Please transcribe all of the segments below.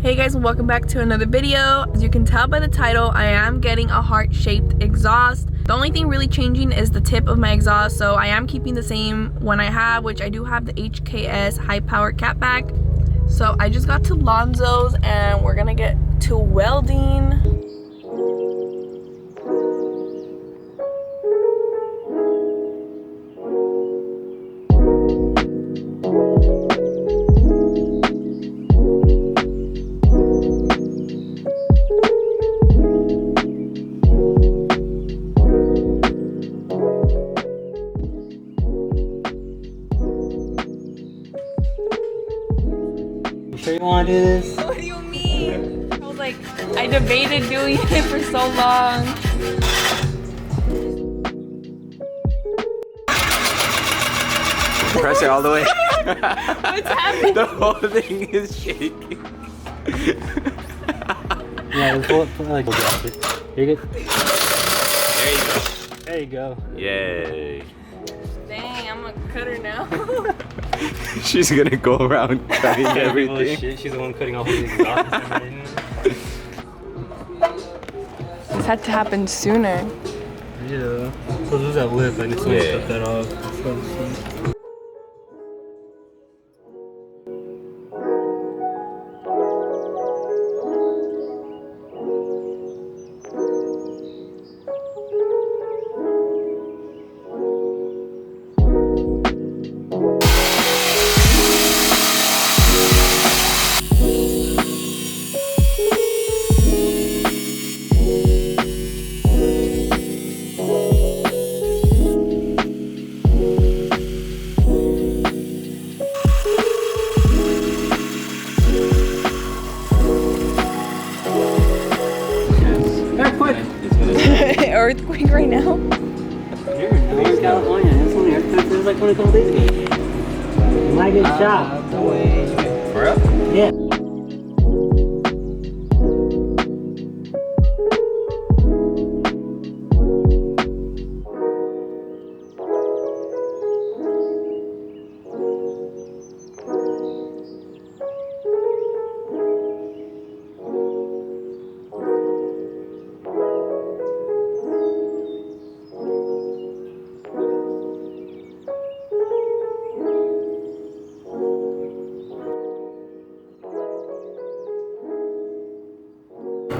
Hey guys, and welcome back to another video. As you can tell by the title, I am getting a heart-shaped exhaust. The only thing really changing is the tip of my exhaust, so I am keeping the same one I have, which I do have the HKS high-power catback. So I just got to Lonzo's and we're gonna get to welding. You sure you want to do this? What do you mean? I was like, I debated doing it for so long. Press it all the way. What's happening? The whole thing is shaking. Yeah, pull it like You're good. There you go. There you go. Yay. Dang, I'm a cutter now. She's gonna go around cutting everything. Shit. She's the one cutting off the exhaust and everything. This had to happen sooner. Yeah. So there's that lip. I just want to cut that off. Earthquake right now? Here in California. It's only earthquake. It was like 20 couple days ago. You might get shot. No way. For real? Yeah.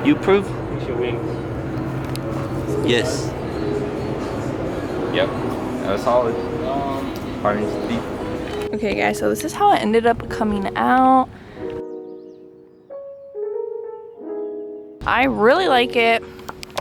You approve? Fix your wings. Yes. Yep. That was solid. Hard and deep. Okay guys, so this is how it ended up coming out. I really like it.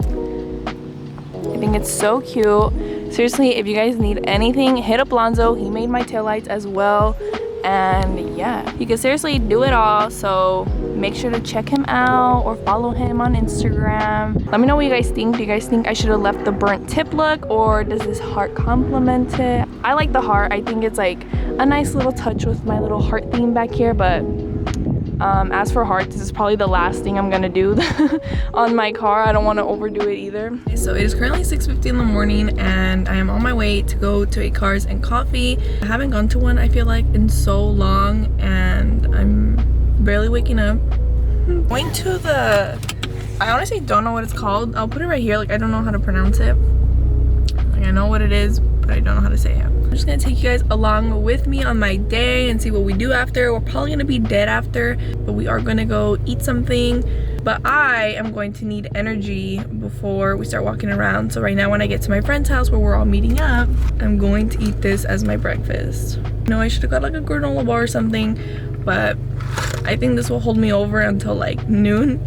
I think it's so cute. Seriously, if you guys need anything, hit up Lonzoh. He made my taillights as well. And yeah, he can seriously do it all. So make sure to check him out or follow him on Instagram. Let me know what you guys think. Do you guys think I should have left the burnt tip look, or does this heart complement it? I like the heart. I think it's like a nice little touch with my little heart theme back here, but as for heart, this is probably the last thing I'm gonna do on my car. I don't want to overdo it either. So it is currently 6:50 in the morning and I am on my way to go to a Cars and Coffee. I haven't gone to one, I feel like, in so long, and I'm barely waking up. Going to the, I honestly don't know what it's called. I'll put it right here. Like, I don't know how to pronounce it. Like, I know what it is, but I don't know how to say it. I'm just gonna take you guys along with me on my day and see what we do after. We're probably gonna be dead after, but we are gonna go eat something. But I am going to need energy before we start walking around. So right now, when I get to my friend's house where we're all meeting up, I'm going to eat this as my breakfast. You know, I should have got like a granola bar or something, but I think this will hold me over until like noon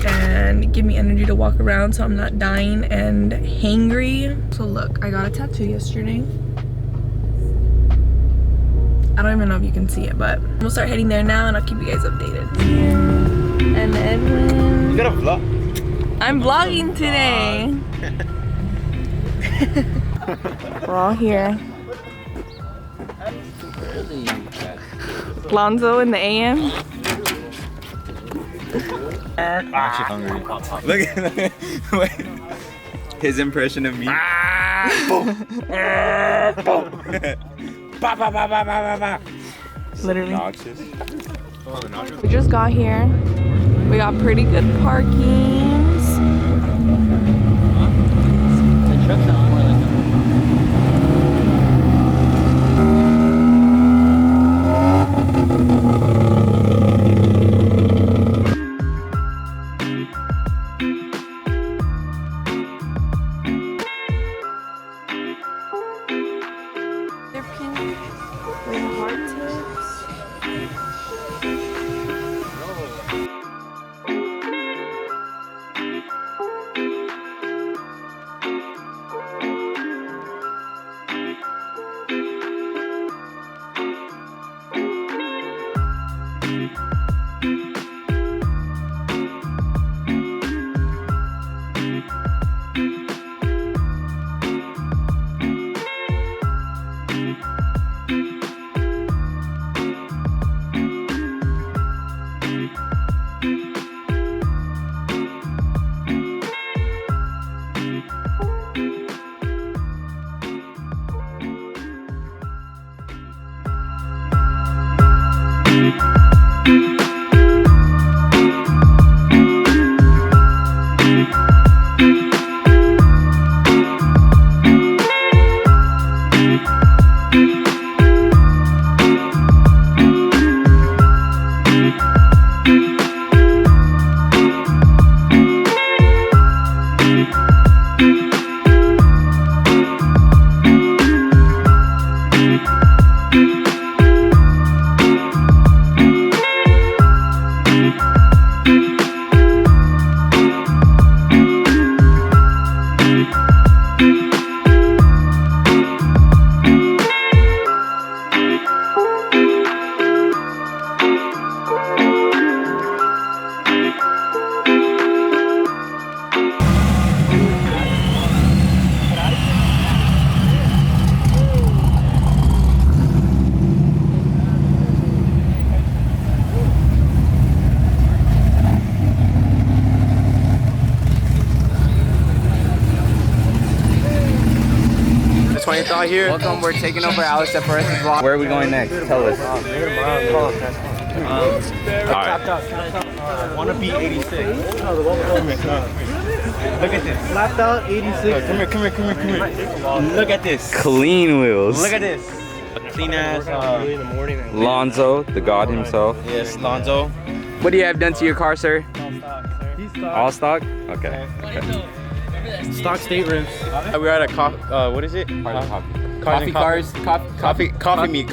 and give me energy to walk around so I'm not dying and hangry. So look, I got a tattoo yesterday. I don't even know if you can see it, but we'll start heading there now and I'll keep you guys updated. And Edwin. You got a vlog? I'm vlogging today. We're all here. Lonzoh in the AM. I'm actually hungry. Look at his impression of me. Boom. Boom. Ba, ba, ba, ba, ba, ba, ba. Literally. Obnoxious. We just got here. We got pretty good parkings. The truck sounds more like They're pink with heart tips. Out here. Welcome, we're taking over Alex at first vlog. Where are we going next? Tell us. Wanna be 86. Look at this. Flapped out 86. Come here. Look at this. Clean wheels. Look at this. A clean ass. Lonzoh, the god himself. Yes, Lonzoh. What do you have done to your car, sir? All stock. All stock? Okay. Stock state rims. We're at a what is it? Coffee meet.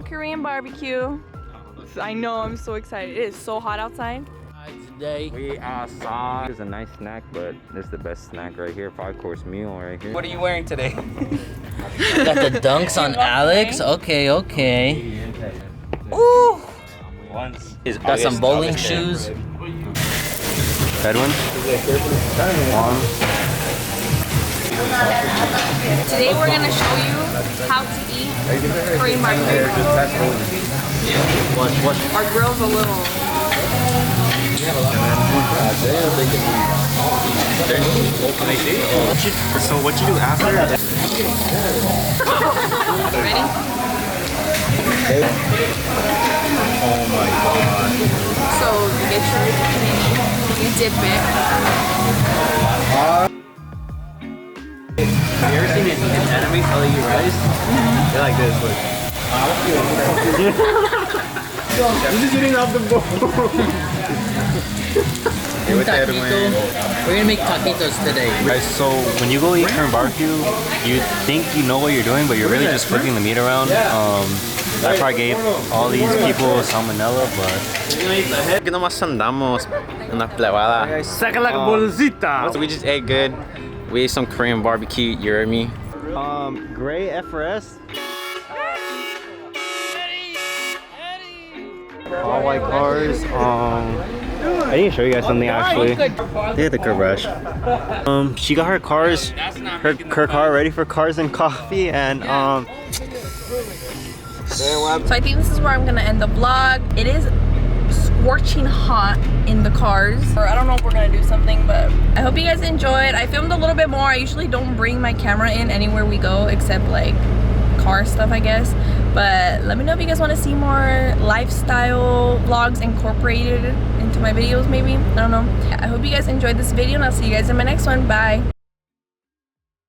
Korean barbecue. I know, I'm so excited. It is so hot outside. today. We outside. It's a nice snack, but this is the best snack right here. 5-course meal right here. What are you wearing today? Got the dunks on Alex. Okay, okay. Ooh. Got some bowling shoes. That one? Today we're gonna show you how to eat Korean barbecue. Our grill's a little So what you do after? Ready? Oh my god. So you get your panini, you dip it. Have you ever seen an anime how they eat rice? They're like this, look. This is getting off the boat. We're gonna make taquitos today. Guys, so when you go eat Korean barbecue, you think you know what you're doing, but you're really just flipping the meat around. I probably gave all these people salmonella, but Que nomás andamos en la plebada. Saca la bolsita. So we just ate good. We ate some Korean barbecue, you heard me? gray FRS. All white cars. I need to show you guys something actually. Look at the curb rash. She got her cars, her car ready for Cars and Coffee, and So I think this is where I'm gonna end the vlog. It is scorching hot in the cars. Or I don't know if we're gonna do something, but I hope you guys enjoyed. I filmed a little bit more. I usually don't bring my camera in anywhere we go except like car stuff, I guess. But let me know if you guys want to see more lifestyle vlogs incorporated into my videos maybe. I don't know. I hope you guys enjoyed this video and I'll see you guys in my next one. Bye.